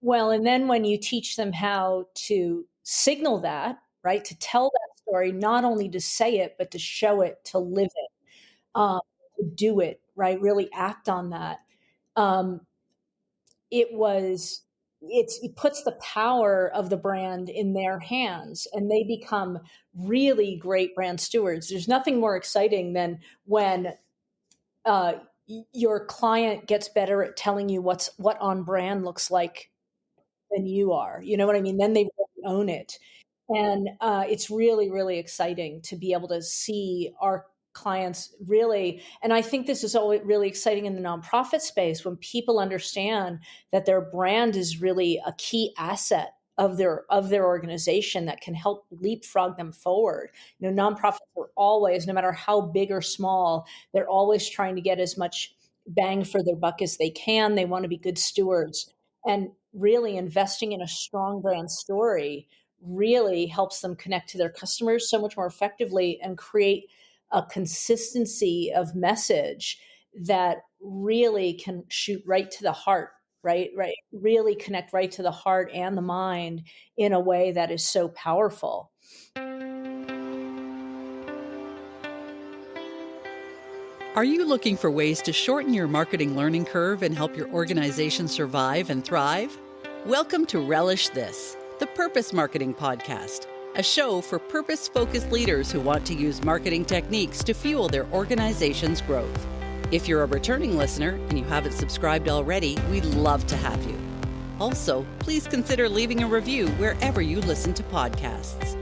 Well, and then when you teach them how to signal that, right, to tell that story, not only to say it, but to show it, to live it, um, to do it, right, really act on that. Um, it was it puts the power of the brand in their hands and they become really great brand stewards. There's nothing more exciting than when uh, your client gets better at telling you what on brand looks like than you are. You know what I mean? Then they really own it. And it's really, really exciting to be able to see our clients really. And I think this is always really exciting in the nonprofit space when people understand that their brand is really a key asset of their organization that can help leapfrog them forward. You know, nonprofits are always, no matter how big or small, they're always trying to get as much bang for their buck as they can. They want to be good stewards. And really investing in a strong brand story really helps them connect to their customers so much more effectively and create a consistency of message that really can shoot right to the heart, right, really connect right to the heart and the mind in a way that is so powerful. Are you looking for ways to shorten your marketing learning curve and help your organization survive and thrive? Welcome to Relish This, the Purpose Marketing Podcast, a show for purpose-focused leaders who want to use marketing techniques to fuel their organization's growth. If you're a returning listener and you haven't subscribed already, we'd love to have you. Also, please consider leaving a review wherever you listen to podcasts.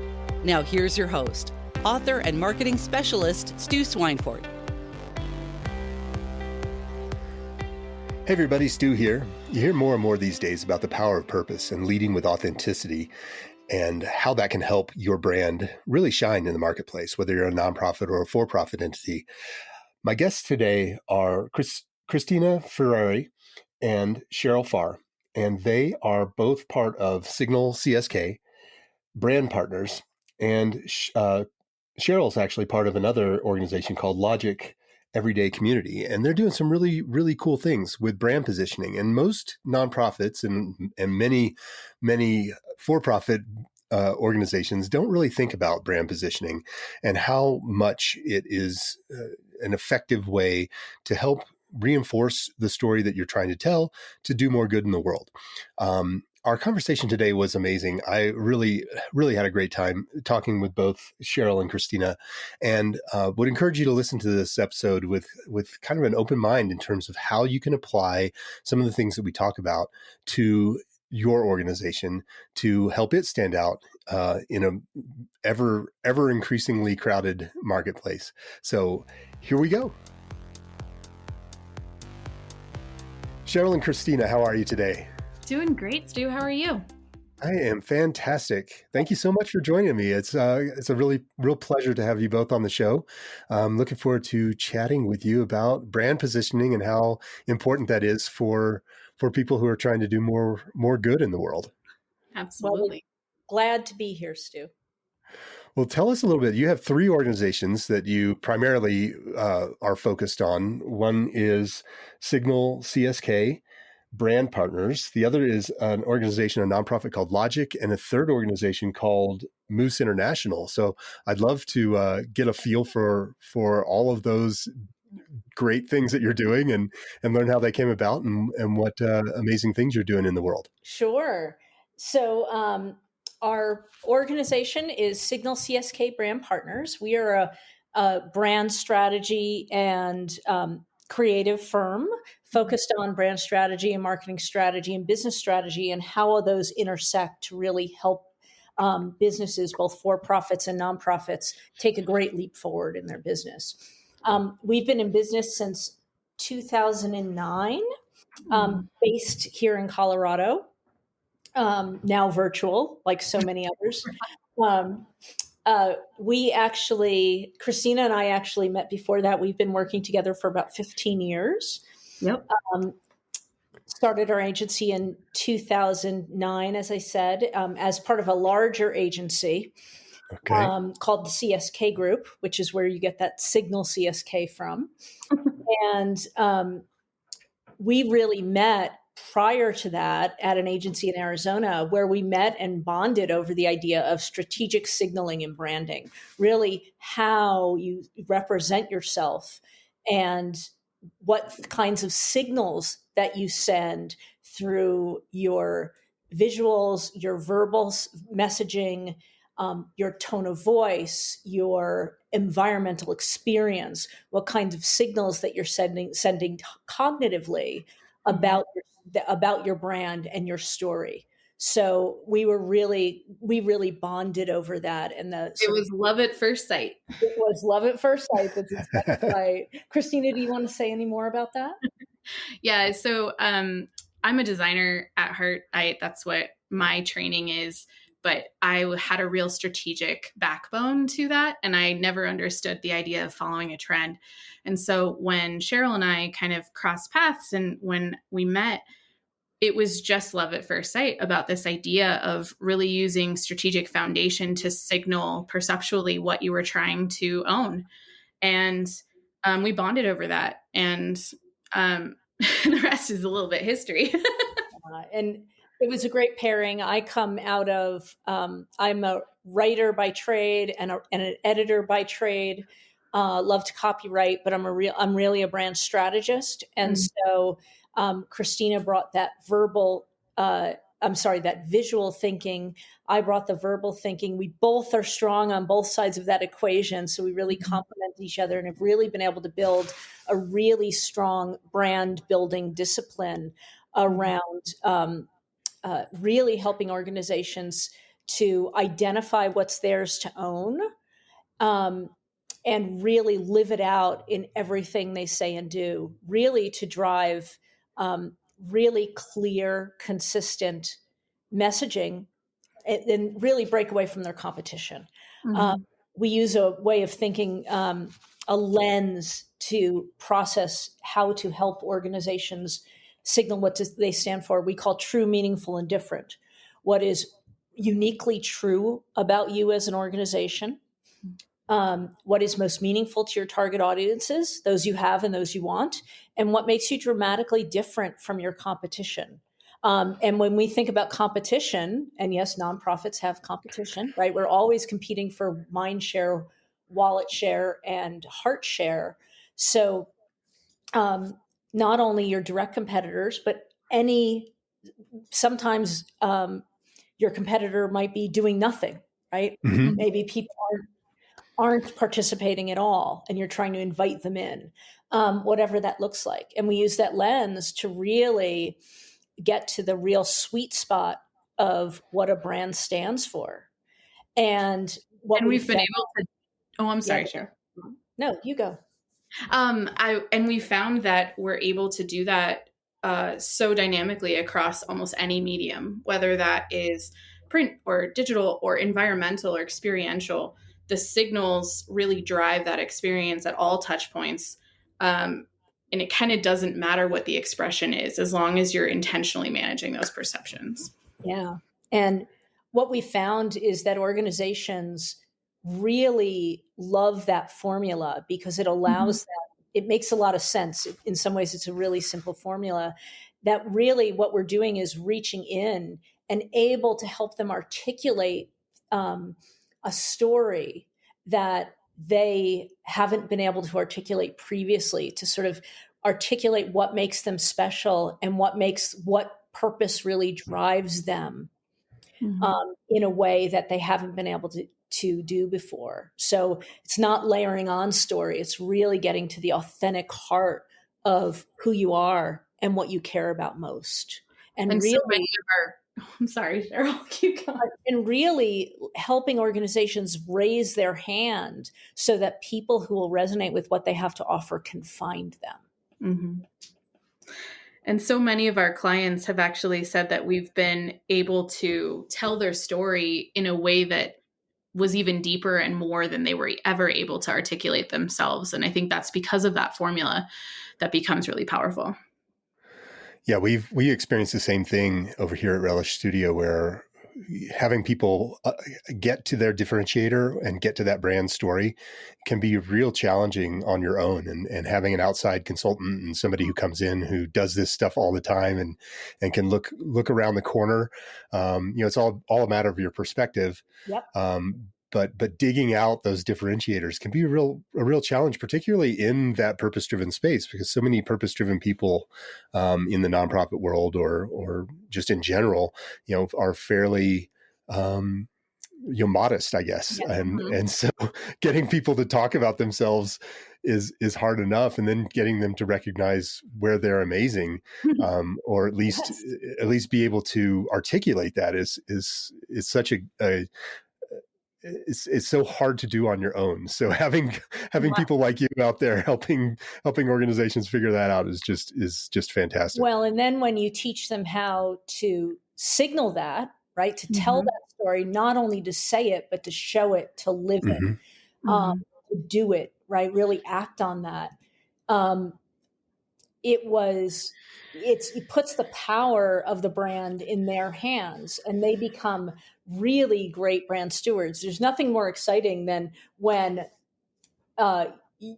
Now here's your host, author and marketing specialist, Stu Swineford. Hey everybody, Stu here. You hear more and more these days about the power of purpose and leading with authenticity and how that can help your brand really shine in the marketplace, whether you're a nonprofit or a for-profit entity. My guests today are Cristina Ferreri and Cheryl Farr, and they are both part of Signal CSK, brand partners, and Cheryl's actually part of another organization called Logic Everyday Community, and they're doing some really, really cool things with brand positioning. And most nonprofits and many for-profit organizations don't really think about brand positioning and how much it is an effective way to help reinforce the story that you're trying to tell to do more good in the world. Our conversation today was amazing. I really, really had a great time talking with both Cheryl and Cristina, and would encourage you to listen to this episode with kind of an open mind in terms of how you can apply some of the things that we talk about to your organization to help it stand out in a ever increasingly crowded marketplace. So here we go. Cheryl and Cristina, how are you today? Doing great, Stu. How are you? I am fantastic. Thank you so much for joining me. It's a real pleasure to have you both on the show. I'm looking forward to chatting with you about brand positioning and how important that is for people who are trying to do more good in the world. Absolutely. Well, glad to be here, Stu. Well, tell us a little bit. You have three organizations that you primarily are focused on. One is Signal CSK, brand partners. The other is an organization, a nonprofit called Logic, and a third organization called Moose International. So I'd love to get a feel for all of those great things that you're doing and learn how they came about and what amazing things you're doing in the world. Sure. So our organization is Signal CSK Brand Partners. We are a brand strategy and creative firm focused on brand strategy and marketing strategy and business strategy and how those intersect to really help businesses, both for-profits and nonprofits, take a great leap forward in their business. We've been in business since 2009, based here in Colorado, now virtual, like so many others. We actually, Cristina and I actually met before that. We've been working together for about 15 years. Yep. Started our agency in 2009, as I said, as part of a larger agency called the CSK Group, which is where you get that Signal CSK from. And we really met prior to that at an agency in Arizona where we met and bonded over the idea of strategic signaling and branding, really how you represent yourself and what kinds of signals that you send through your visuals, your verbal messaging, your tone of voice, your environmental experience, what kinds of signals that you're sending cognitively Mhm. about your brand and your story. So we really bonded over that, and the It sort of was love at first sight. it was love at first sight. That's exactly right. Christina, do you want to say any more about that? Yeah, so I'm a designer at heart. That's what my training is, but I had a real strategic backbone to that, and I never understood the idea of following a trend. And so when Cheryl and I kind of crossed paths and when we met, it was just love at first sight about this idea of really using strategic foundation to signal perceptually what you were trying to own. And we bonded over that. And the rest is a little bit history. And it was a great pairing. I come out of, I'm a writer by trade and an editor by trade. Love to copyright, but I'm really a brand strategist. And Mm. so Christina brought that that visual thinking. I brought the verbal thinking. We both are strong on both sides of that equation. So we really complement each other and have really been able to build a really strong brand building discipline around really helping organizations to identify what's theirs to own, um, and really live it out in everything they say and do, really to drive really clear, consistent messaging and really break away from their competition. Mhm. We use a way of thinking, a lens to process how to help organizations signal what they stand for. We call true, meaningful, and different. What is uniquely true about you as an organization? What is most meaningful to your target audiences, those you have and those you want, and what makes you dramatically different from your competition. And when we think about competition, and yes, nonprofits have competition, right? We're always competing for mind share, wallet share, and heart share. So not only your direct competitors, but sometimes your competitor might be doing nothing, right? Mhm. Maybe people aren't participating at all and you're trying to invite them in, whatever that looks like. And we use that lens to really get to the real sweet spot of what a brand stands for. And what And we we've been found, able to, oh, I'm yeah, sorry, Cheryl. no, you go. We found that we're able to do that so dynamically across almost any medium, whether that is print or digital or environmental or experiential. The signals really drive that experience at all touch points. And it kind of doesn't matter what the expression is as long as you're intentionally managing those perceptions. Yeah. And what we found is that organizations really love that formula because it Mhm. allows them, it makes a lot of sense. In some ways, it's a really simple formula that really what we're doing is reaching in and able to help them articulate um, a story that they haven't been able to articulate previously, to sort of articulate what makes them special and what purpose really drives them, Mhm. in a way that they haven't been able to do before. So it's not layering on story. It's really getting to the authentic heart of who you are and what you care about most. And And so many really, of our, I'm sorry, Cheryl, keep going. helping organizations raise their hand so that people who will resonate with what they have to offer can find them. Mhm. And so many of our clients have actually said that we've been able to tell their story in a way that was even deeper and more than they were ever able to articulate themselves. And I think that's because of that formula that becomes really powerful. Yeah, we experienced the same thing over here at Relish Studio, where having people get to their differentiator and get to that brand story can be real challenging on your own. And having an outside consultant and somebody who comes in who does this stuff all the time and can look around the corner, it's all a matter of your perspective. Yep. But digging out those differentiators can be a real challenge, particularly in that purpose-driven space, because so many purpose-driven people in the nonprofit world or just in general, are fairly modest, I guess. Yeah. And so getting people to talk about themselves is hard enough, and then getting them to recognize where they're amazing, or at least be able to articulate that is such a it's so hard to do on your own. So having people like you out there helping organizations figure that out is just fantastic. Well, and then when you teach them how to signal that, right, to tell that story, not only to say it, but to show it, to live it, to do it, right, really act on that. It puts the power of the brand in their hands, and they become really great brand stewards. There's nothing more exciting than when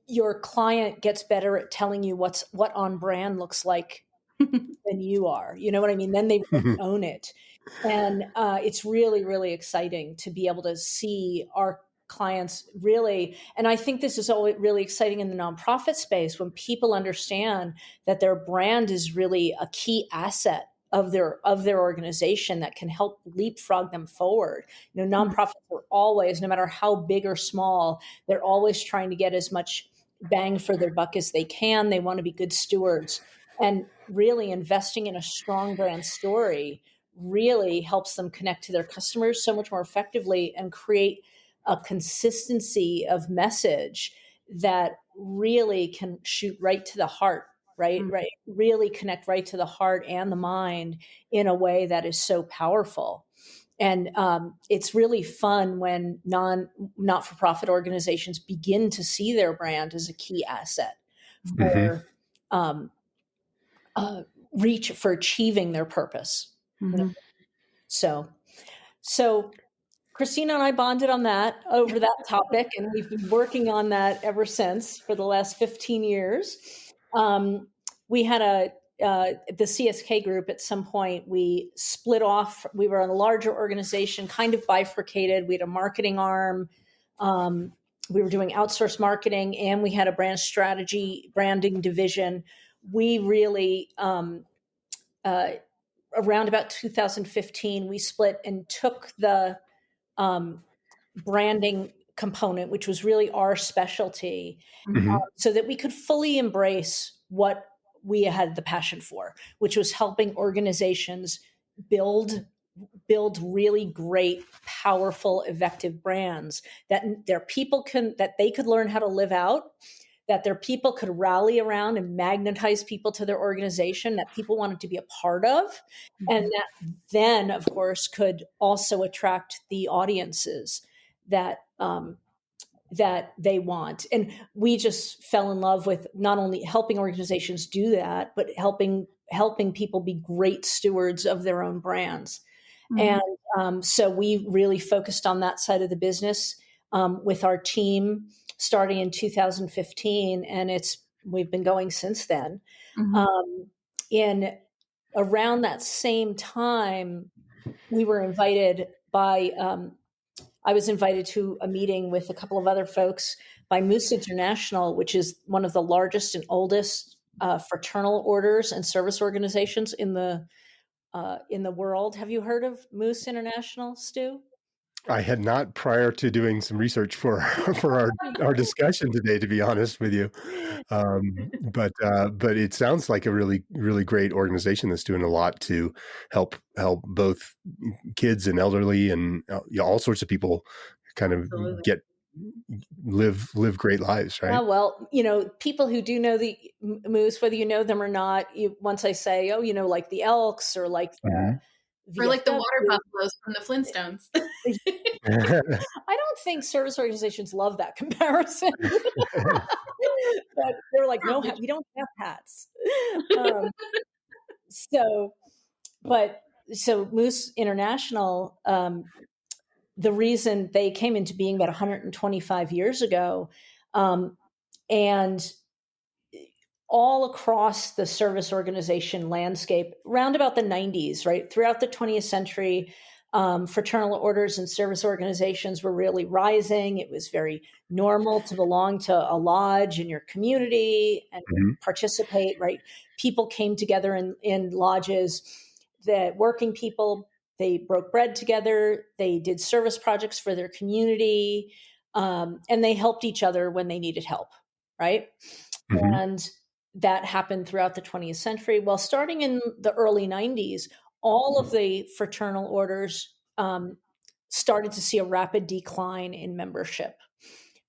your client gets better at telling you what on brand looks like than you are. You know what I mean? Then they own it. And it's really, really exciting to be able to see our clients really, and I think this is all really exciting in the nonprofit space, when people understand that their brand is really a key asset of their organization that can help leapfrog them forward. Nonprofits are always, no matter how big or small, they're always trying to get as much bang for their buck as they can. They want to be good stewards, and really investing in a strong brand story really helps them connect to their customers so much more effectively and create a consistency of message that really can shoot right to the heart, right? Really connect right to the heart and the mind in a way that is so powerful. And it's really fun when not-for-profit organizations begin to see their brand as a key asset for reach for achieving their purpose. So Cristina and I bonded on that over that topic, and we've been working on that ever since for the last 15 years. We had the CSK group at some point, we split off. We were in a larger organization, kind of bifurcated. We had a marketing arm. We were doing outsourced marketing, and we had a branding division. We really, around about 2015, we split and took the branding component, which was really our specialty, so that we could fully embrace what we had the passion for, which was helping organizations build really great, powerful, effective brands that they could learn how to live out, that their people could rally around and magnetize people to their organization, that people wanted to be a part of, and that then, of course, could also attract the audiences that they want. And we just fell in love with not only helping organizations do that, but helping people be great stewards of their own brands. And so we really focused on that side of the business with our team starting in 2015, and we've been going since then. In around that same time, we were invited by I was invited to a meeting with a couple of other folks by Moose International, which is one of the largest and oldest fraternal orders and service organizations in the world. Have you heard of Moose International, Stu? I had not, prior to doing some research for our discussion today, to be honest with you. But it sounds like a really, really great organization that's doing a lot to help both kids and elderly and all sorts of people kind of live great lives, right? Well, people who do know the Moose, whether you know them or not, once I say, like the Elks or like or like the water buffaloes from the Flintstones. I don't think service organizations love that comparison. But they're like, no, we don't have hats. so Moose International, the reason they came into being about 125 years ago, and all across the service organization landscape, around about the 90s, right? Throughout the 20th century, fraternal orders and service organizations were really rising. It was very normal to belong to a lodge in your community and Mhm. participate, right? People came together in lodges, that working people, they broke bread together, they did service projects for their community, and they helped each other when they needed help, right? Mhm. And that happened throughout the 20th century. Well, starting in the early 90s, all of the fraternal orders started to see a rapid decline in membership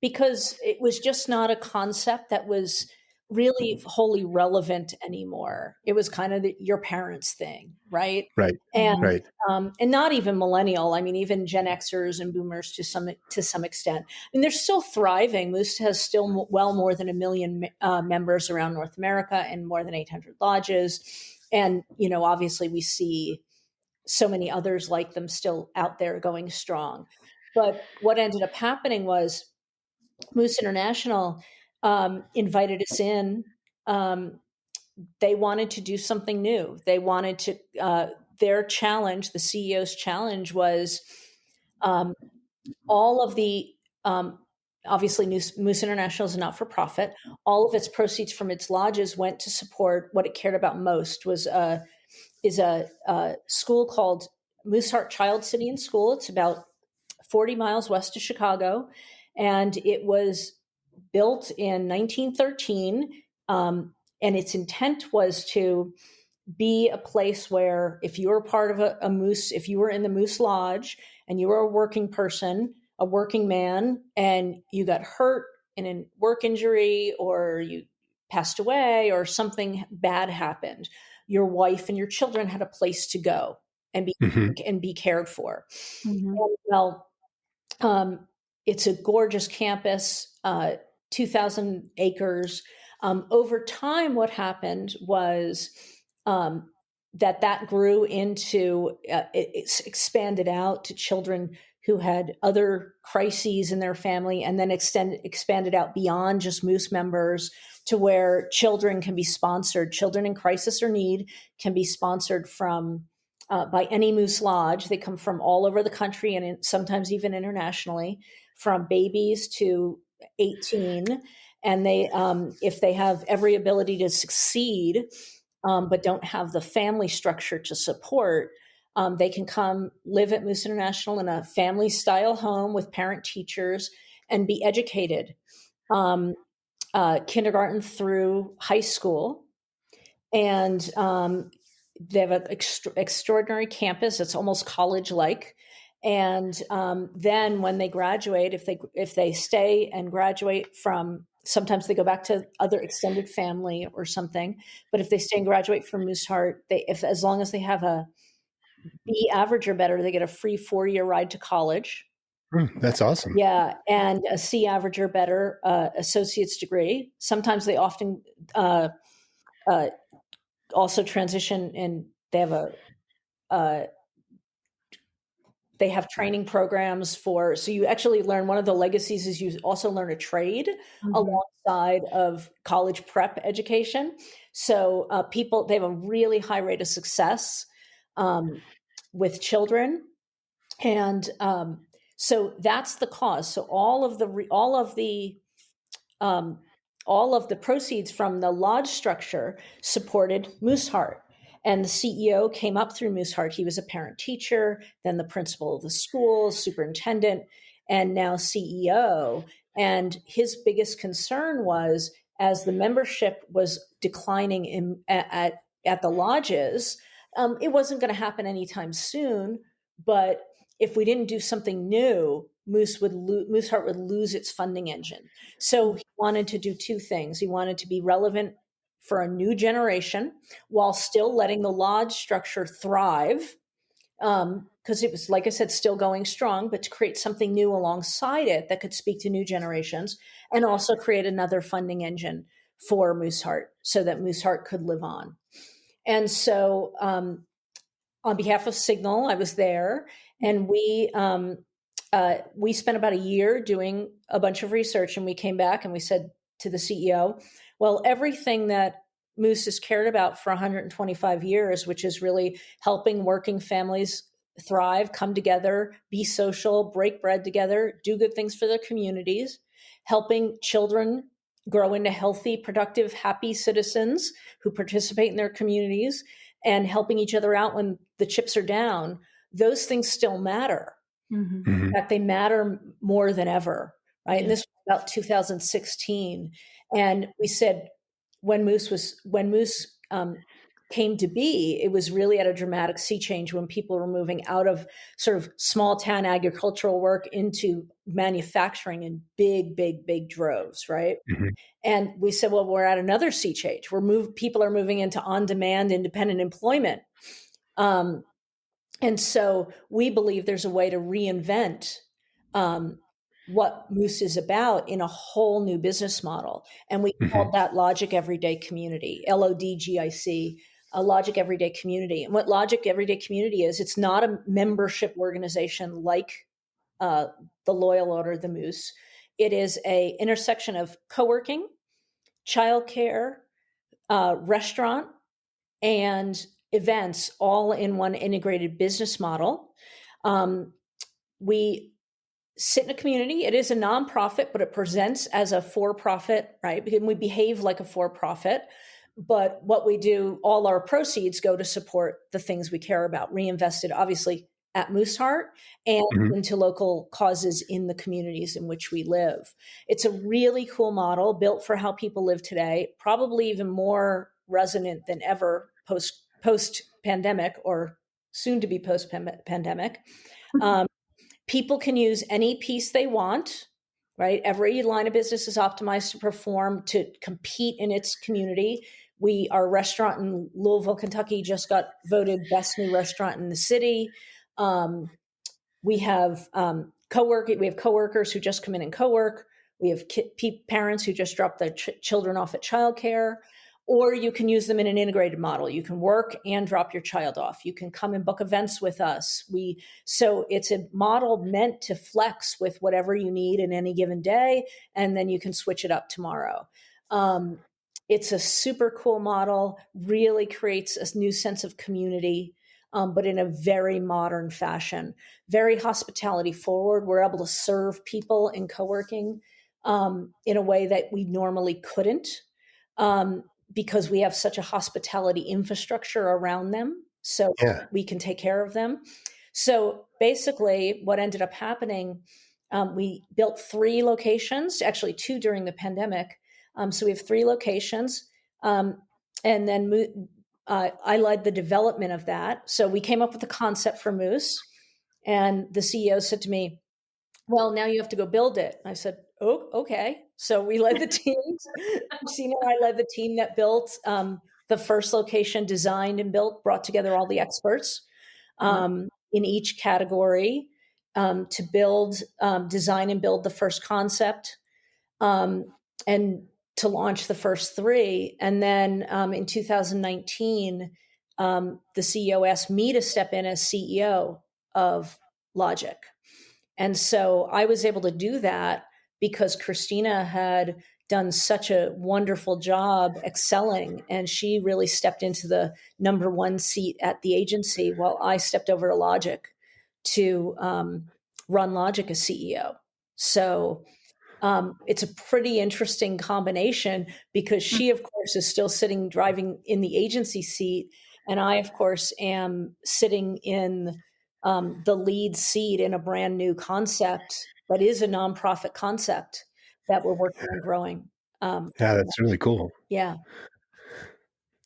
because it was just not a concept that was really wholly relevant anymore. It was kind of your parents' thing, right? Right. And Mhm. Right. and not even millennial. I mean, even Gen Xers and Boomers to some extent. I mean, they're still thriving. Moose has still well more than 1 million members around North America and more than 800 lodges. And obviously, we see so many others like them still out there going strong. But what ended up happening was Moose International invited us in. Um, they wanted to do something new. They wanted to, their challenge, the CEO's challenge was um, all of the, um, obviously, Moose International is not for profit. All of its proceeds from its lodges went to support what it cared about most is a school called Mooseheart Child City and School. It's about 40 miles west of Chicago, and it was built in 1913. And its intent was to be a place where if you were part of a moose, if you were in the Moose Lodge and you were a working person, a working man, and you got hurt in a work injury or you passed away or something bad happened, your wife and your children had a place to go and Mhm. be cared for. Mhm. And, well, it's a gorgeous campus, 2,000 acres. Over time, what happened was um, that grew into, it's expanded out to children who had other crises in their family, and then expanded out beyond just Moose members to where children can be sponsored. Children in crisis or need can be sponsored from by any Moose Lodge. They come from all over the country and sometimes even internationally, from babies to 18. And if they have every ability to succeed, but don't have the family structure to support, they can come live at Moose International in a family style home with parent teachers and be educated, kindergarten through high school. And they have an extraordinary campus. It's almost college-like. And then when they graduate, if they stay and graduate from, sometimes they go back to other extended family or something. But if they stay and graduate from Mooseheart, if as long as they have a B average or better, they get a free 4-year ride to college. That's awesome. Yeah, and a C average or better associate's degree. Sometimes they often uh, uh, also transition, and uh, they have training programs for, so you actually learn, one of the legacies is you also learn a trade Mhm. alongside of college prep education. So people, they have a really high rate of success um, with children. And so that's the cause. So um, all of the proceeds from the lodge structure supported Mooseheart. And the CEO came up through Mooseheart. He was a parent teacher, then the principal of the school, superintendent, and now CEO. And his biggest concern was, as the membership was declining at the lodges, it wasn't going to happen anytime soon. But if we didn't do something new, Mooseheart would lose its funding engine. So he wanted to do two things. He wanted to be relevant for a new generation while still letting the lodge structure thrive, because it was, like I said, still going strong, but to create something new alongside it that could speak to new generations, and also create another funding engine for Mooseheart so that Mooseheart could live on. And so on behalf of Signal, I was there, and we spent about a year doing a bunch of research, and we came back and we said to the CEO, well, everything that Moose has cared about for 125 years, which is really helping working families thrive, come together, be social, break bread together, do good things for their communities, helping children grow into healthy, productive, happy citizens who participate in their communities, and helping each other out when the chips are down, those things still matter. Mm-hmm. In fact, they matter more than ever, right? Yeah. And this was about 2016. And we said when Moose came to be, it was really at a dramatic sea change when people were moving out of sort of small town agricultural work into manufacturing in big, big, big droves, right? Mm-hmm. And we said, well, we're at another sea change. People are moving into on-demand, independent employment. And so we believe there's a way to reinvent what Moose is about in a whole new business model. And we Mm-hmm. called that Logic Everyday Community, LODGIC, a Logic Everyday Community. And what Logic Everyday Community is, it's not a membership organization like the Loyal Order, the Moose. It is a intersection of co-working, childcare, restaurant, and events all in one integrated business model. We sit in a community. It is a nonprofit, but it presents as a for-profit, right? Because we behave like a for-profit. But what we do, all our proceeds go to support the things we care about, reinvested, obviously, at Mooseheart and Mm-hmm. into local causes in the communities in which we live. It's a really cool model built for how people live today, probably even more resonant than ever post-pandemic or soon to be post-pandemic. People can use any piece they want, right? Every line of business is optimized to perform, to compete in its community. Our restaurant in Louisville, Kentucky just got voted best new restaurant in the city. We have coworkers who just come in and co-work. We have parents who just drop their children off at childcare. Or you can use them in an integrated model. You can work and drop your child off. You can come and book events with us. So it's a model meant to flex with whatever you need in any given day, and then you can switch it up tomorrow. It's a super cool model, really creates a new sense of community, but in a very modern fashion, very hospitality forward. We're able to serve people in co-working in a way that we normally couldn't. Because we have such a hospitality infrastructure around them, so Yeah. we can take care of them. So basically what ended up happening, we built 3 locations, actually 2 during the pandemic. So we have 3 locations. And then I led the development of that. So we came up with the concept for Moose, and the CEO said to me, well, now you have to go build it. I said, oh, okay. So we led the teams. Cristina and I led the team that built the first location, designed and built, brought together all the experts in each category to build, design and build the first concept and to launch the first 3. And then in 2019, the CEO asked me to step in as CEO of Logic. And so I was able to do that because Cristina had done such a wonderful job excelling, and she really stepped into the number 1 seat at the agency while I stepped over to Logic to run Logic as CEO. So it's a pretty interesting combination because she, of course, is still driving in the agency seat, and I, of course, am sitting in the lead seat in a brand new concept that is a nonprofit concept that we're working on growing. Yeah, that's really cool. Yeah.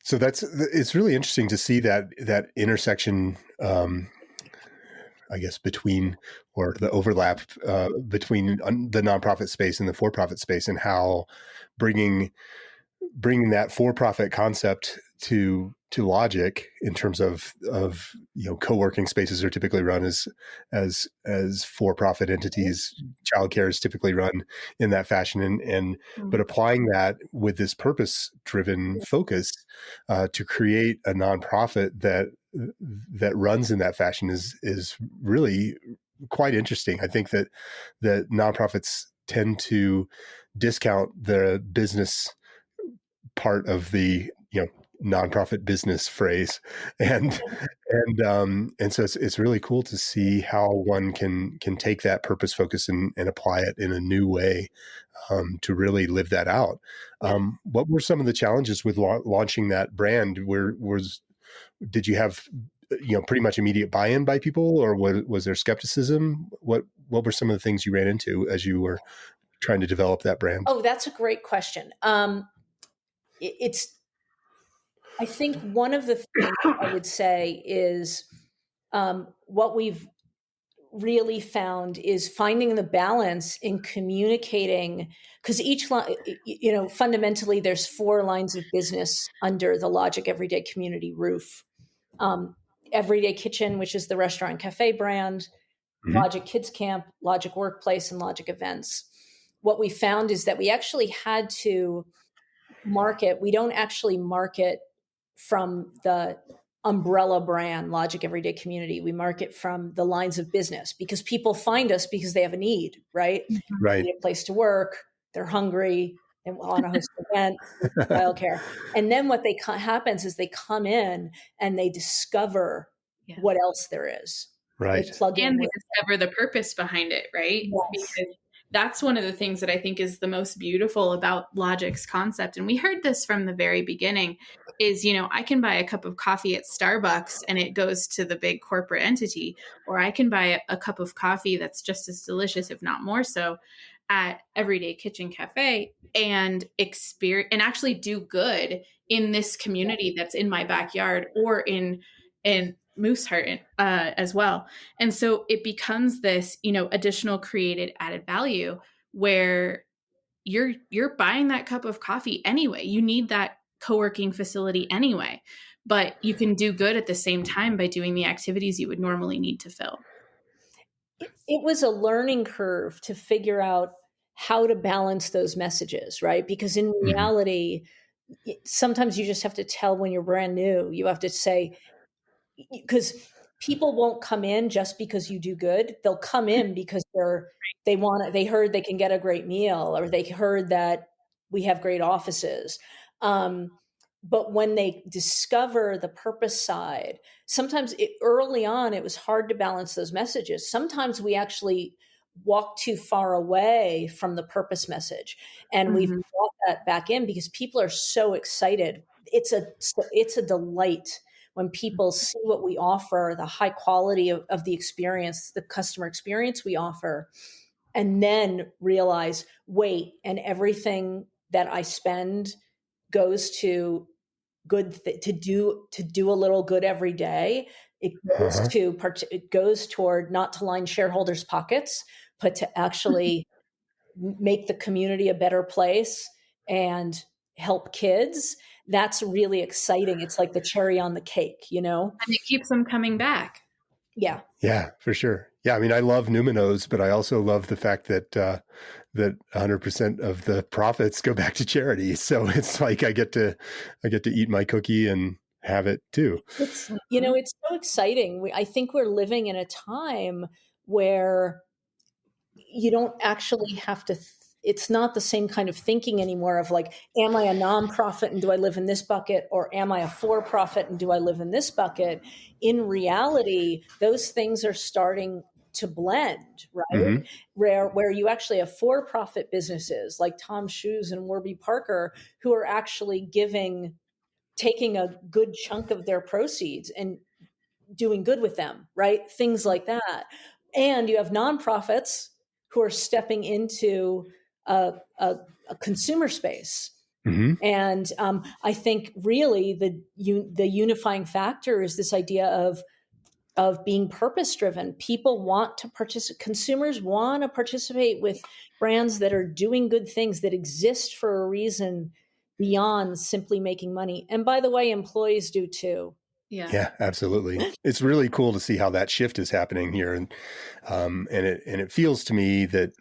So it's really interesting to see that intersection, I guess, between, or the overlap between the nonprofit space and the for-profit space, and how bringing that for-profit concept to logic in terms of co-working spaces are typically run as for-profit entities. Childcare is typically run in that fashion, and but applying that with this purpose-driven focus to create a nonprofit that runs in that fashion is really quite interesting. I think that nonprofits tend to discount the business part of the nonprofit business phrase, and so it's really cool to see how one can take that purpose focus and apply it in a new way to really live that out. What were some of the challenges with launching that brand? Did you have pretty much immediate buy-in by people, or was there skepticism? What were some of the things you ran into as you were trying to develop that brand? Oh, that's a great question. I think one of the things I would say is what we've really found is finding the balance in communicating, because each line, fundamentally there's 4 lines of business under the Logic Everyday Community roof. Everyday Kitchen, which is the restaurant cafe brand, Logic Kids Camp, Logic Workplace, and Logic Events. What we found is that we actually had to market. We don't actually market from the umbrella brand Logic Everyday Community. We market from the lines of business, because people find us because they have a need, right? Right. They need a place to work. They're hungry. They want to host an event, childcare. And then what happens is they come in and they discover what else there is. Right. They plug in. And they discover the purpose behind it, right? Yes. Because that's one of the things that I think is the most beautiful about Logic's concept. And we heard this from the very beginning is, I can buy a cup of coffee at Starbucks and it goes to the big corporate entity, or I can buy a cup of coffee that's just as delicious, if not more so, at Everyday Kitchen Cafe and actually do good in this community that's in my backyard or in Mooseheart as well. And so it becomes this, additional created added value where you're buying that cup of coffee anyway. You need that co-working facility anyway, but you can do good at the same time by doing the activities you would normally need to fill. It was a learning curve to figure out how to balance those messages, right? Because in reality, sometimes you just have to tell when you're brand new. You have to say, because people won't come in just because you do good. They'll come in because they heard they can get a great meal, or they heard that we have great offices. But when they discover the purpose side, sometimes early on, it was hard to balance those messages. Sometimes we actually walk too far away from the purpose message, and we've brought that back in because people are so excited. It's a delight when people see what we offer, the high quality of the experience, the customer experience we offer, and then realize, wait, and everything that I spend goes to to do a little good every day. It goes toward not to line shareholders' pockets, but to actually make the community a better place and help kids. That's really exciting. It's like the cherry on the cake, And it keeps them coming back. Yeah. Yeah, for sure. Yeah. I mean, I love Numinos, but I also love the fact that, that 100% of the profits go back to charity. So it's like, I get to eat my cookie and have it too. It's so exciting. I think we're living in a time where you don't actually have to it's not the same kind of thinking anymore of like, am I a nonprofit and do I live in this bucket, or am I a for-profit and do I live in this bucket? In reality, those things are starting to blend, right? Where you actually have for-profit businesses like Tom's Shoes and Warby Parker who are actually taking a good chunk of their proceeds and doing good with them, right? Things like that. And you have nonprofits who are stepping into a consumer space. And I think really the unifying factor is this idea of being purpose driven. People want to participate. Consumers want to participate with brands that are doing good things, that exist for a reason, beyond simply making money. And by the way, employees do too. Yeah, absolutely. It's really cool to see how that shift is happening here, and it feels to me that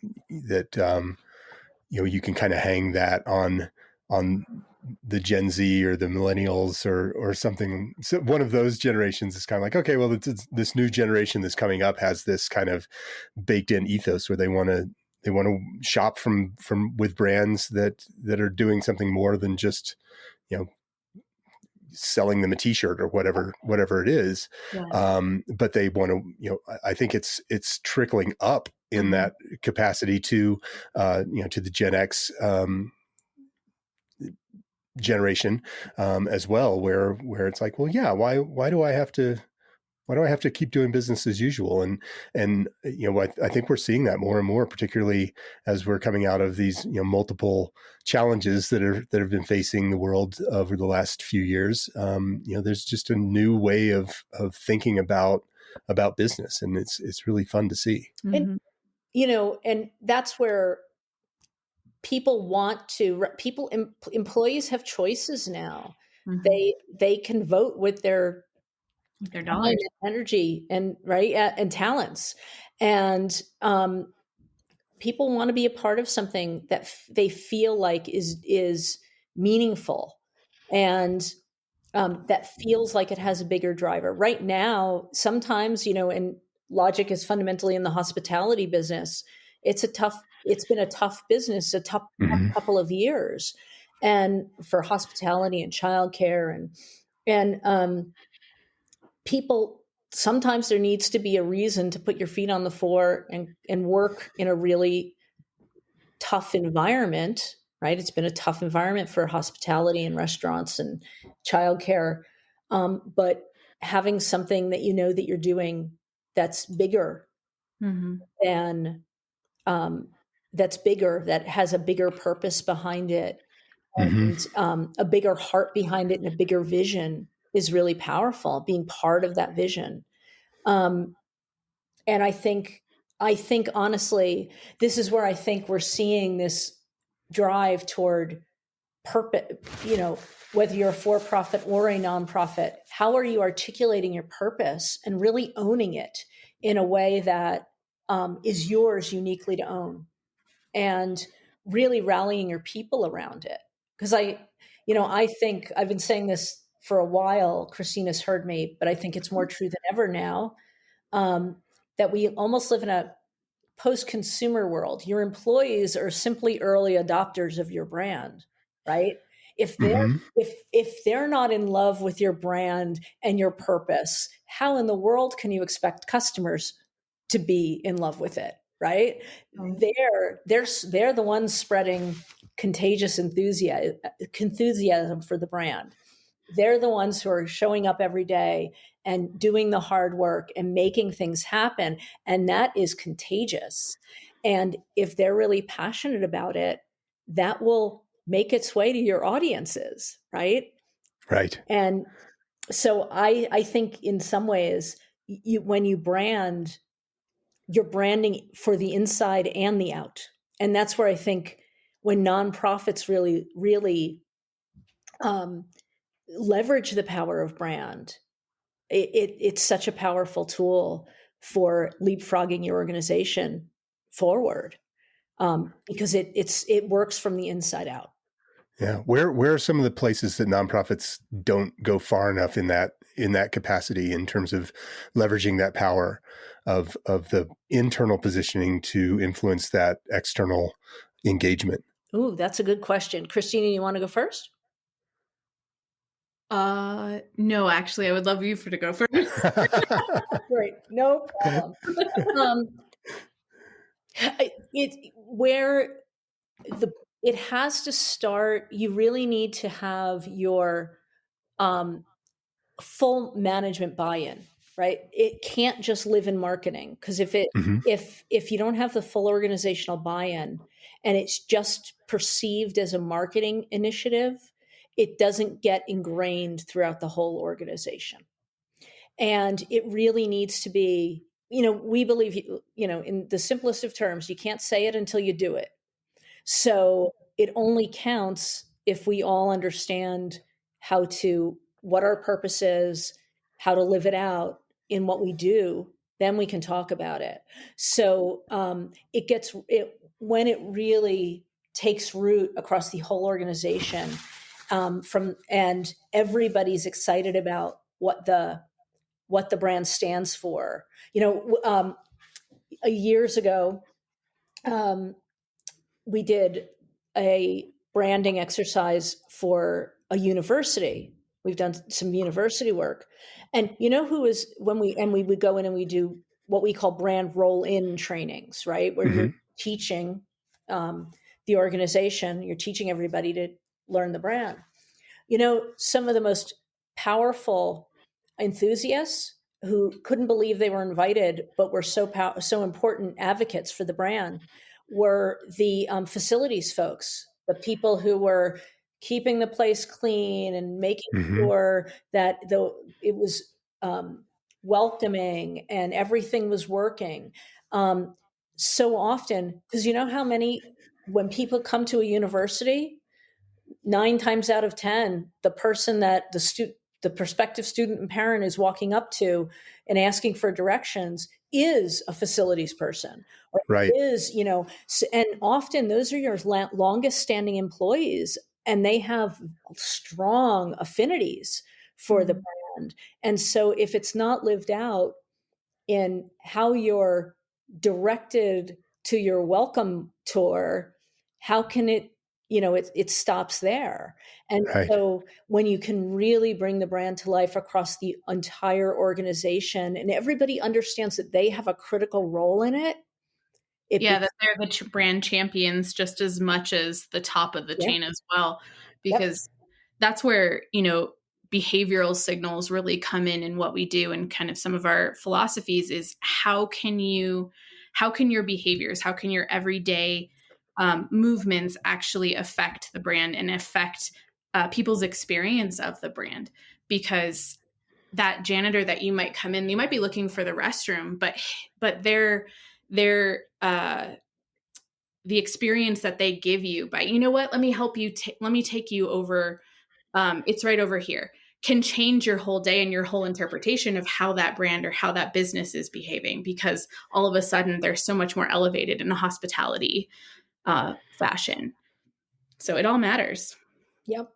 you can kind of hang that on the Gen Z or the millennials or something. So one of those generations is kind of like, okay, well, this new generation that's coming up has this kind of baked in ethos where they want to shop from with brands that are doing something more than just, selling them a t-shirt or whatever it is. Yeah. But they want to, I think it's trickling up in that capacity to, to the Gen X, generation, as well, where it's like, well, yeah, why do I have to keep doing business as usual? And I think we're seeing that more and more, particularly as we're coming out of these multiple challenges that have been facing the world over the last few years. There's just a new way of thinking about business, and it's really fun to see. And and that's where employees have choices now. They can vote with their dollars, energy, and and talents, and people want to be a part of something that they feel like is meaningful, and that feels like it has a bigger driver. Right now, sometimes, and Logic is fundamentally in the hospitality business. It's been a tough business, a tough couple of years, and for hospitality and childcare, and people, sometimes there needs to be a reason to put your feet on the floor and work in a really tough environment, right? It's been a tough environment for hospitality and restaurants and childcare. But having something that that you're doing that's bigger than, that has a bigger purpose behind it, and a bigger heart behind it, and a bigger vision is really powerful, being part of that vision. And I think honestly, this is where I think we're seeing this drive toward purpose. Whether you're a for-profit or a nonprofit, how are you articulating your purpose and really owning it in a way that is yours uniquely to own, and really rallying your people around it? Because I think I've been saying this for a while. Christina's heard me, but I think it's more true than ever now, that we almost live in a post-consumer world. Your employees are simply early adopters of your brand, right? If they're not in love with your brand and your purpose, how in the world can you expect customers to be in love with it, right? They're the ones spreading contagious enthusiasm for the brand. They're the ones who are showing up every day and doing the hard work and making things happen. And that is contagious. And if they're really passionate about it, that will make its way to your audiences, right? Right. And so I think in some ways, when you brand, you're branding for the inside and the out. And that's where I think when nonprofits really leverage the power of brand, it's such a powerful tool for leapfrogging your organization forward, because it works from the inside out. Yeah. Where are some of the places that nonprofits don't go far enough in that capacity, in terms of leveraging that power of the internal positioning to influence that external engagement? Ooh, that's a good question. Christina, you want to go first? No, actually, I would love you to go first. Great, no problem. It has to start. You really need to have your full management buy-in, right? It can't just live in marketing, because if you don't have the full organizational buy-in and it's just perceived as a marketing initiative, it doesn't get ingrained throughout the whole organization. And it really needs to be, we believe, in the simplest of terms, you can't say it until you do it. So it only counts if we all understand what our purpose is, how to live it out in what we do, then we can talk about it. So when it really takes root across the whole organization, and everybody's excited about what the brand stands for. Years ago, we did a branding exercise for a university. We've done some university work, and we would go in and we do what we call brand roll-in trainings, right? Where you're teaching the organization, you're teaching everybody to learn the brand. Some of the most powerful enthusiasts who couldn't believe they were invited, but were so important advocates for the brand, were the facilities folks, the people who were keeping the place clean and making sure that it was welcoming and everything was working. So often, because when people come to a university, 9 times out of 10, the person that the prospective student and parent is walking up to and asking for directions is a facilities person, or Right. and often those are your longest standing employees, and they have strong affinities for the brand. And so if it's not lived out in how you're directed to your welcome tour, how can it stops there. And Right. so when you can really bring the brand to life across the entire organization and everybody understands that they have a critical role in it. That they're the brand champions just as much as the top of the chain as well, because that's where, behavioral signals really come in what we do. And kind of some of our philosophies is how can your behaviors, how can your everyday movements actually affect the brand and affect people's experience of the brand? Because that janitor that you might come in, you might be looking for the restroom, but they're the experience that they give you by, you know what, let me help you. Let me take you over. It's right over here, can change your whole day and your whole interpretation of how that brand or how that business is behaving, because all of a sudden they're so much more elevated in a hospitality fashion. So it all matters. Yep.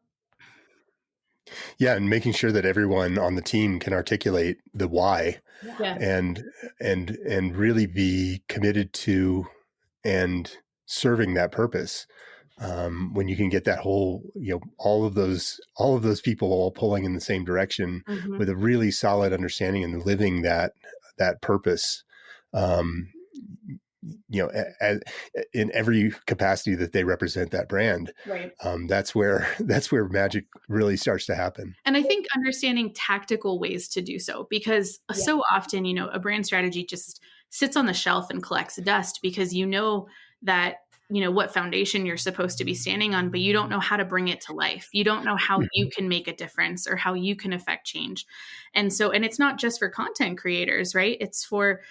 Yeah, and making sure that everyone on the team can articulate the why, and really be committed to and serving that purpose. When you can get that whole, all of those people all pulling in the same direction with a really solid understanding and living that purpose, in every capacity that they represent that brand. Right. That's where magic really starts to happen. And I think understanding tactical ways to do so, because so often, a brand strategy just sits on the shelf and collects dust, because that what foundation you're supposed to be standing on, but you don't know how to bring it to life. You don't know how you can make a difference or how you can affect change. And it's not just for content creators, right? It's for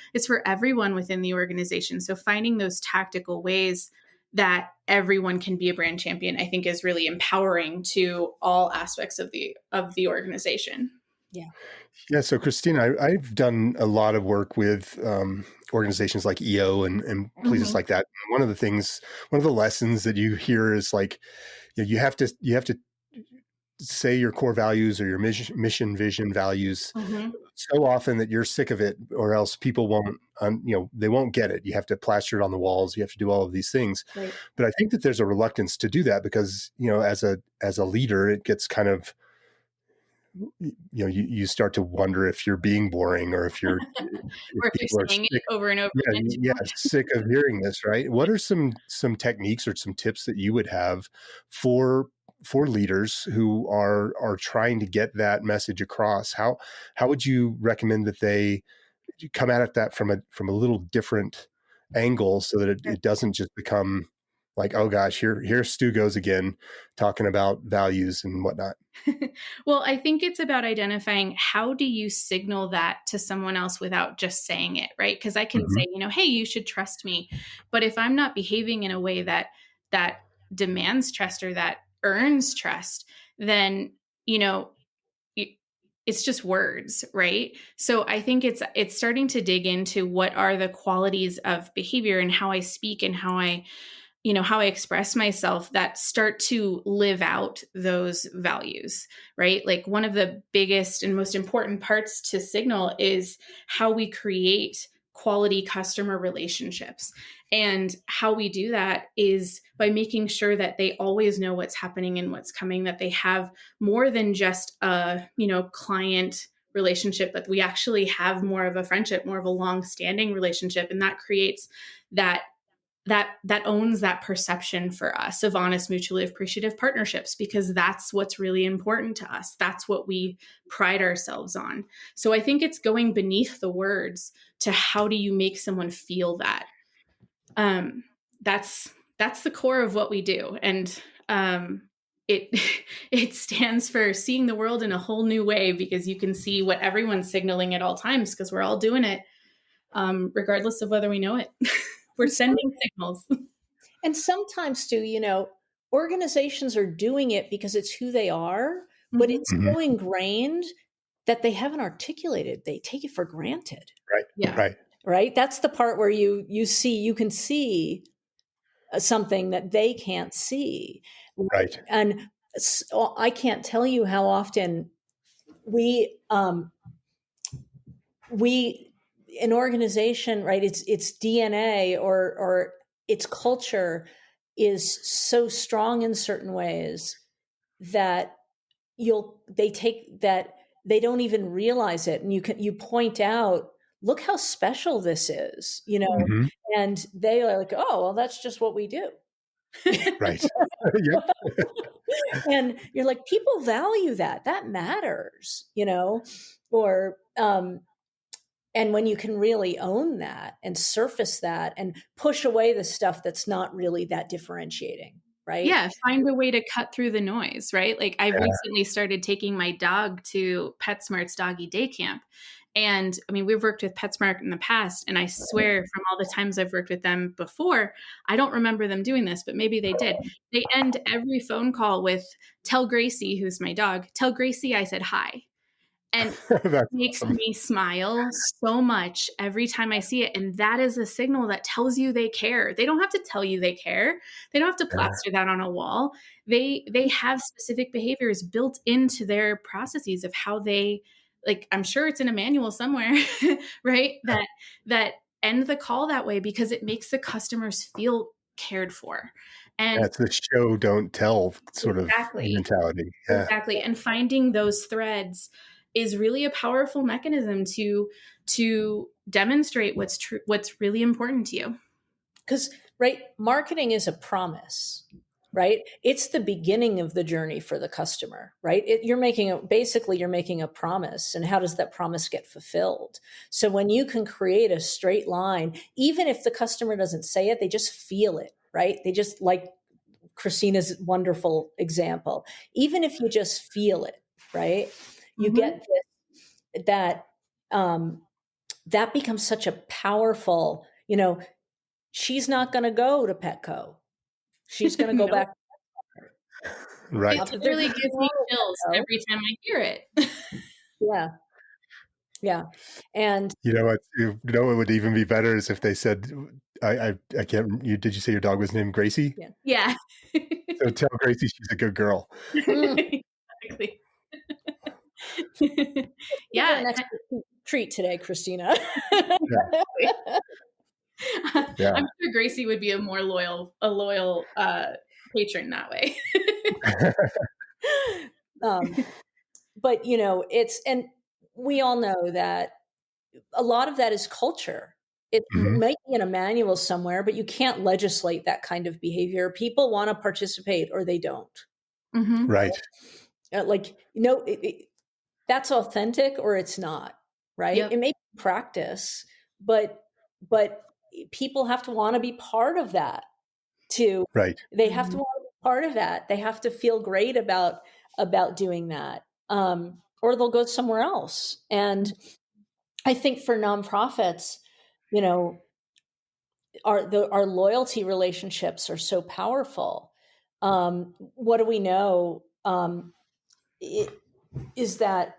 everyone within the organization. So finding those tactical ways that everyone can be a brand champion, I think, is really empowering to all aspects of the organization. Yeah. So Cristina, I've done a lot of work with organizations like EO and places like that. And one of the lessons that you hear is like, you have to say your core values or your mission, vision, values so often that you're sick of it, or else people won't, they won't get it. You have to plaster it on the walls. You have to do all of these things. Right. But I think that there's a reluctance to do that because, as a leader, it gets kind of, you start to wonder if you're being boring or if you're or if you're saying it over and over again. Sick of hearing this, right? What are some techniques or some tips that you would have for leaders who are trying to get that message across? How would you recommend that they come at that from a little different angle so that it doesn't just become like, oh gosh, here Stu goes again talking about values and whatnot? Well, I think it's about identifying how do you signal that to someone else without just saying it, right? Because I can say, hey, you should trust me. But if I'm not behaving in a way that demands trust or that earns trust, then, you know, it's just words, right? So I think it's starting to dig into what are the qualities of behavior and how I speak and how I express myself that start to live out those values, right? Like one of the biggest and most important parts to Signal is how we create quality customer relationships. And how we do that is by making sure that they always know what's happening and what's coming, that they have more than just a, client relationship, but we actually have more of a friendship, more of a long-standing relationship. And that creates that owns that perception for us of honest, mutually appreciative partnerships, because that's what's really important to us. That's what we pride ourselves on. So I think it's going beneath the words to how do you make someone feel that. That's the core of what we do, and it it stands for seeing the world in a whole new way, because you can see what everyone's signaling at all times, because we're all doing it, regardless of whether we know it. We're sending signals. And sometimes, Stu, organizations are doing it because it's who they are, but it's Mhm. so ingrained that they haven't articulated. They take it for granted. Right. Yeah. Right. Right. That's the part where you can see something that they can't see. Right. And I can't tell you how often we an organization, right, its DNA or its culture is so strong in certain ways that they don't even realize it, and you point out, look how special this is, Mhm. and they are like, oh well, that's just what we do. Right. Yep. And you're like, people value that matters, or and when you can really own that and surface that and push away the stuff that's not really that differentiating, right? Yeah, find a way to cut through the noise, right? Like I've Yeah. recently started taking my dog to PetSmart's doggy day camp. And I mean, we've worked with PetSmart in the past, and I swear from all the times I've worked with them before, I don't remember them doing this, but maybe they did. They end every phone call with, tell Gracie, who's my dog, tell Gracie I said hi. And That's makes awesome. me smile so much every time I see it. And that is a signal that tells you they care. They don't have to tell you they care. They don't have to Yeah. plaster that on a wall. They have specific behaviors built into their processes of how they, like, I'm sure it's in a manual somewhere, right? That end the call that way, because it makes the customers feel cared for. And That's the show don't tell sort of exactly. mentality. Yeah. Exactly. And finding those threads is really a powerful mechanism to demonstrate what's really important to you. Because, right, marketing is a promise, right? It's the beginning of the journey for the customer, right? You're making a promise. And how does that promise get fulfilled? So when you can create a straight line, even if the customer doesn't say it, they just feel it, right? They just, like Christina's wonderful example, even if you just feel it, right? You get that that becomes such a powerful, she's not going to go to Petco. She's going to go No, back. Right. it Not that there's literally nothing gives me wrong with chills Petco. every time I hear it. Yeah. Yeah. And You know what? You know what would even be better is if they said, I can't. Did you say your dog was named Gracie? yeah. Yeah. So tell Gracie she's a good girl. Exactly. Give her Yeah. an extra treat today, Christina. Yeah. I'm sure Gracie would be a loyal patron that way. um, but and we all know that a lot of that is culture. It Mhm. might be in a manual somewhere, but you can't legislate that kind of behavior. People want to participate or they don't. Mm-hmm. Right. Like, that's authentic or it's not, right? Yep. It may be practice, but people have to want to be part of that too. Right. They have to want to be part of that. They have to feel great about doing that. Or they'll go somewhere else. And I think for nonprofits, you know, our loyalty relationships are so powerful. What do we know? Is that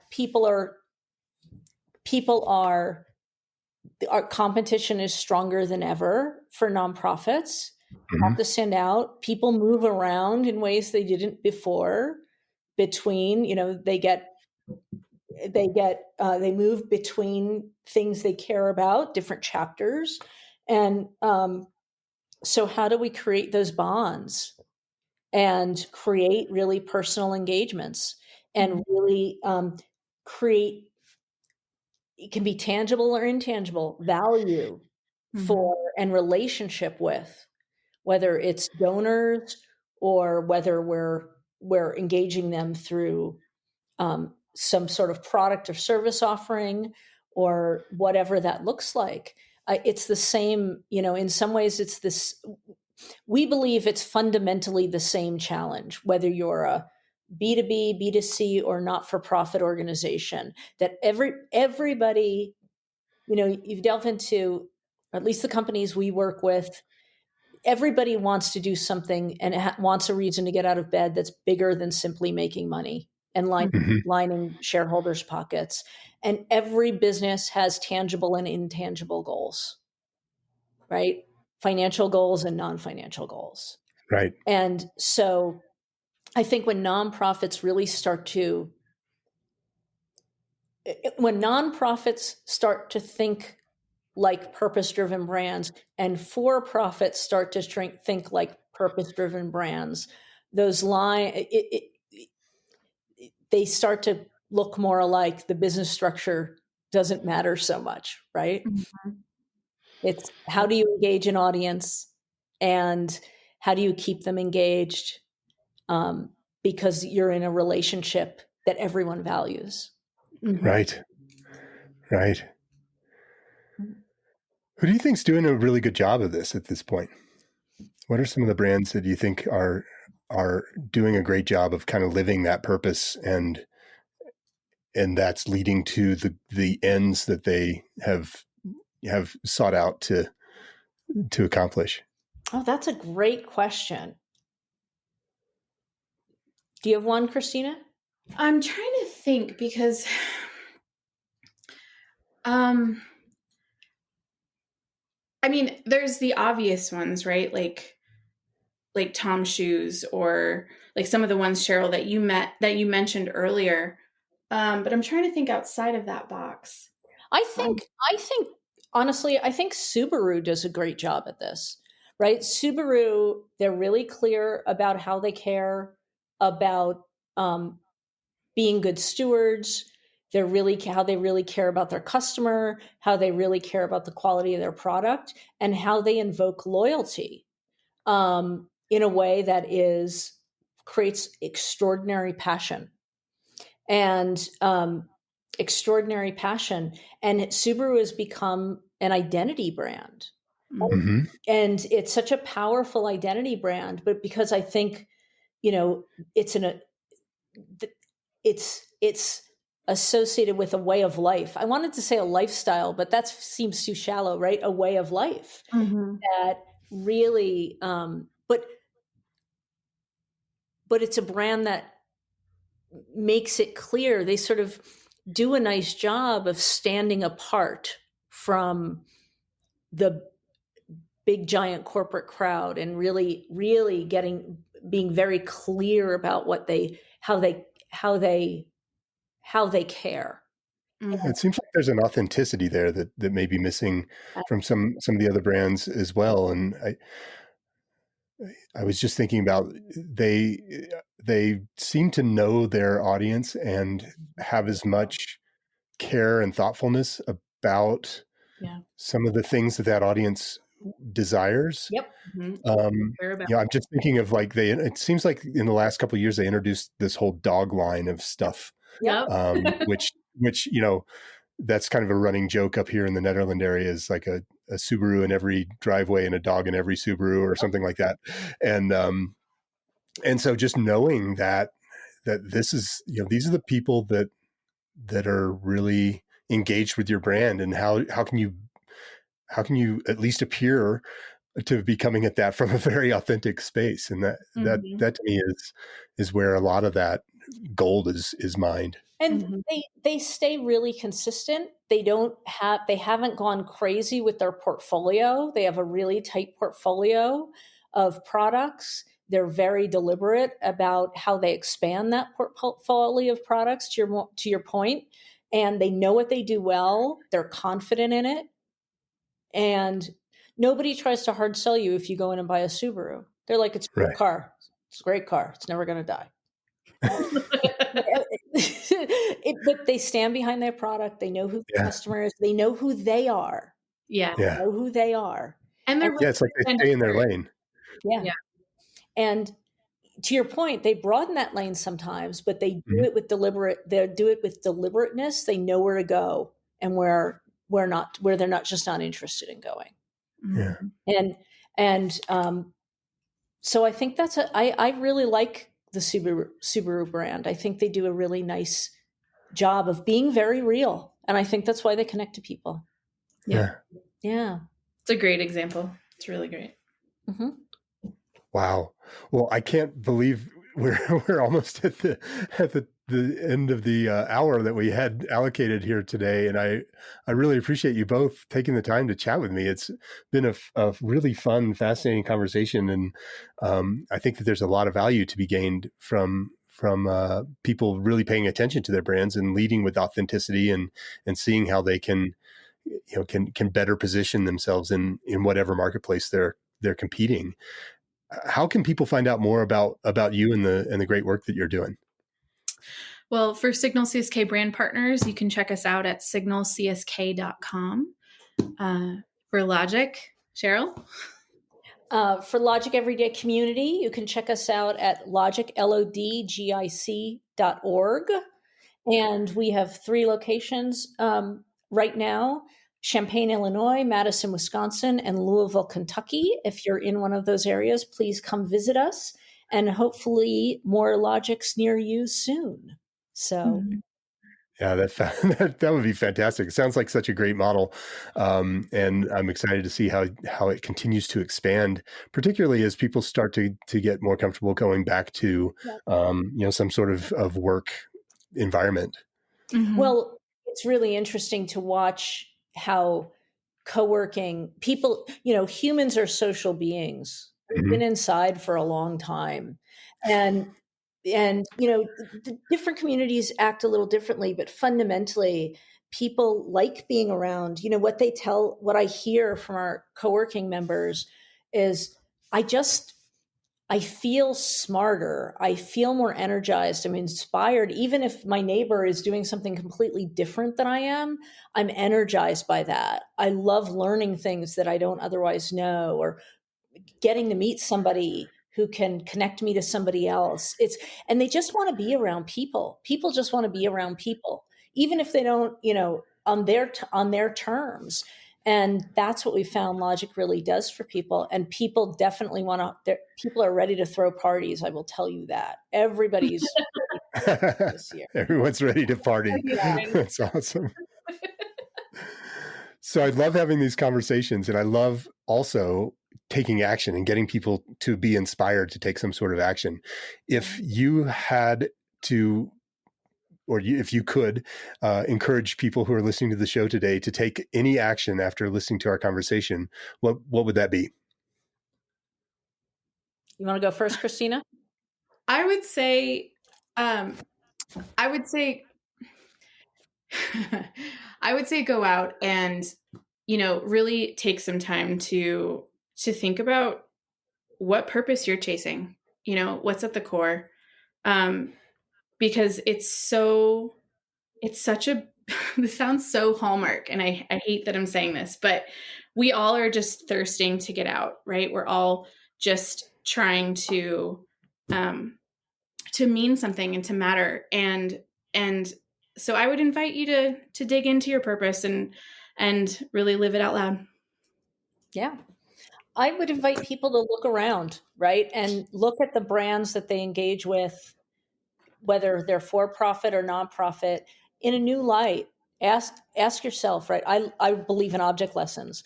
our competition is stronger than ever for nonprofits. Mm-hmm. Have to stand out. People move around in ways they didn't before. Between, they move between things they care about, different chapters, and so how do we create those bonds and create really personal engagements and really create, it can be tangible or intangible value for and relationship with, whether it's donors or whether we're engaging them through some sort of product or service offering or whatever that looks like. It's the same, in some ways it's this, we believe it's fundamentally the same challenge, whether you're a B2B, B2C, or not-for-profit organization, that everybody, you've delved into, at least the companies we work with, everybody wants to do something and wants a reason to get out of bed that's bigger than simply making money and Mm-hmm. lining shareholders' pockets. And every business has tangible and intangible goals, right? Financial goals and non-financial goals. Right. And so I think when nonprofits start to think like purpose-driven brands and for-profits start to think like purpose-driven brands, those they start to look more alike. The business structure doesn't matter so much, right? It's how do you engage an audience and how do you keep them engaged, because you're in a relationship that everyone values. Right. Right. Who do you think's doing a really good job of this at this point? What are some of the brands that you think are doing a great job of kind of living that purpose and that's leading to the ends that they have sought out to accomplish? Oh, that's a great question. Do you have one, Christina? I'm trying to think because I mean, there's the obvious ones, right? Like Tom Shoes, or like some of the ones, Cheryl, that you mentioned earlier. But I'm trying to think outside of that box. I think honestly, I think Subaru does a great job at this, right? Subaru, they're really clear about how they care about being good stewards. How they really care about their customer, how they really care about the quality of their product, and how they invoke loyalty in a way that creates extraordinary passion. And extraordinary passion. And Subaru has become an identity brand. Mm-hmm. And it's such a powerful identity brand, but because I think, it's associated with a way of life. I wanted to say a lifestyle, but that seems too shallow, right? A way of life that really, but it's a brand that makes it clear. They sort of do a nice job of standing apart from the big giant corporate crowd and really being very clear about how they care. It seems like there's an authenticity there that may be missing from some of the other brands as well. And I was just thinking about they seem to know their audience and have as much care and thoughtfulness about some of the things that audience desires. Yep. I'm just thinking of like it seems like in the last couple of years they introduced this whole dog line of stuff. Yep. Which that's kind of a running joke up here in the Netherlands area, is like a Subaru in every driveway and a dog in every Subaru or something like that. And so just knowing that this is, these are the people that are really engaged with your brand, and how can you at least appear to be coming at that from a very authentic space. And that to me is where a lot of that gold is mined. And they stay really consistent. They haven't gone crazy with their portfolio. They have a really tight portfolio of products. They're very deliberate about how they expand that portfolio of products, to your point. And they know what they do well. They're confident in it. And nobody tries to hard sell you if you go in and buy a Subaru. They're like, it's a great car. It's a great car. It's never going to die. But they stand behind their product. They know who the customer is. They know who they are. Yeah. They know who they are. And they're it's like they stay in their lane. Yeah. And to your point, they broaden that lane sometimes, but they do it with deliberateness. They know where to go and where they're just not interested in going. And so I think I really like the Subaru brand. I think they do a really nice job of being very real. And I think that's why they connect to people. Yeah. It's a great example. It's really great. Mm-hmm. Wow. Well, I can't believe we're almost at the end of the hour that we had allocated here today. And I really appreciate you both taking the time to chat with me. It's been a really fun, fascinating conversation. And I think that there's a lot of value to be gained from people really paying attention to their brands and leading with authenticity and seeing how they can better position themselves in whatever marketplace they're competing. How can people find out more about you and the great work that you're doing? Well, for Signal CSK brand partners, you can check us out at signalcsk.com. For Logic, Cheryl? For Logic Everyday Community, you can check us out at logicgic.org. And we have 3 locations right now: Champaign, Illinois, Madison, Wisconsin, and Louisville, Kentucky. If you're in one of those areas, please come visit us, and hopefully more Logics near you soon. So, yeah, that would be fantastic. It sounds like such a great model, and I'm excited to see how it continues to expand, particularly as people start to get more comfortable going back to some sort of work environment. Well, it's really interesting to watch how co-working people, humans are social beings. We've been inside for a long time, and the different communities act a little differently, but fundamentally people like being around. What I hear from our co-working members is, I feel smarter. I feel more energized. I'm inspired. Even if my neighbor is doing something completely different than I am, I'm energized by that. I love learning things that I don't otherwise know, or getting to meet somebody who can connect me to somebody else. And they just want to be around people. People just want to be around people, even if they don't, on their terms. And that's what we found Logic really does for people. And people definitely people are ready to throw parties. I will tell you that. Everybody's ready this year. Everyone's ready to party. Yeah. That's awesome. So I love having these conversations, and I love also taking action and getting people to be inspired to take some sort of action. If you had to, or if you could encourage people who are listening to the show today to take any action after listening to our conversation, what would that be? You want to go first, Cristina? I would say go out and, really take some time to think about what purpose you're chasing, what's at the core. Because this sounds so Hallmark, and I hate that I'm saying this, but we all are just thirsting to get out, right? We're all just trying to mean something and to matter. And so I would invite you to dig into your purpose and really live it out loud. Yeah. I would invite people to look around, right? And look at the brands that they engage with, whether they're for-profit or nonprofit, in a new light. Ask yourself, right? I believe in object lessons.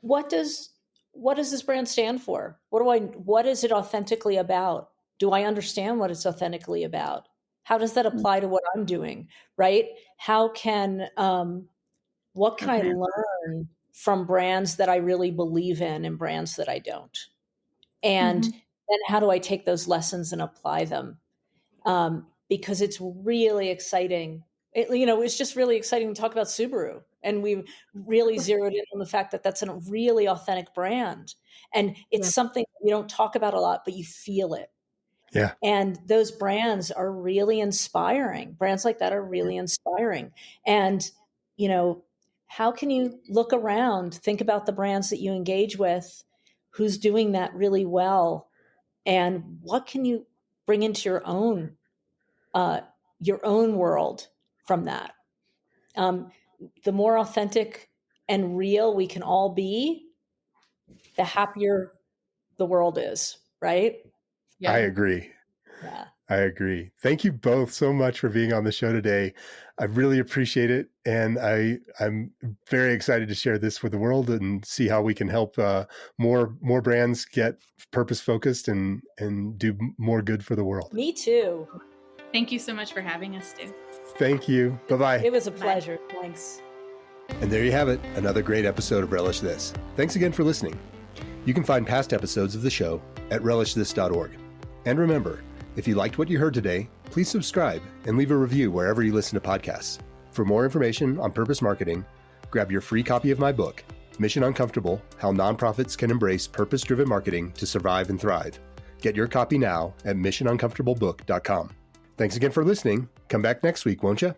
What does what does this brand stand for? What is it authentically about? Do I understand what it's authentically about? How does that apply to what I'm doing? Right? What can I learn from brands that I really believe in and brands that I don't? And then how do I take those lessons and apply them? Because it's really exciting. It's just really exciting to talk about Subaru. And we really zeroed in on the fact that that's a really authentic brand. And it's something we don't talk about a lot, but you feel it. Yeah. And those brands are really inspiring. Brands like that are really inspiring. And, how can you look around, think about the brands that you engage with, who's doing that really well, and what can you bring into your own world from that? The more authentic and real we can all be, the happier the world is, right? I agree. Yeah. I agree. Thank you both so much for being on the show today. I really appreciate it. And I'm very excited to share this with the world and see how we can help more brands get purpose focused and do more good for the world. Me too. Thank you so much for having us, Stu. Thank you. Bye-bye. It was a pleasure. Bye. Thanks. And there you have it, another great episode of Relish This. Thanks again for listening. You can find past episodes of the show at relishthis.org. And remember, if you liked what you heard today, please subscribe and leave a review wherever you listen to podcasts. For more information on purpose marketing, grab your free copy of my book, Mission Uncomfortable: How Nonprofits Can Embrace Purpose-Driven Marketing to Survive and Thrive. Get your copy now at missionuncomfortablebook.com. Thanks again for listening. Come back next week, won't you?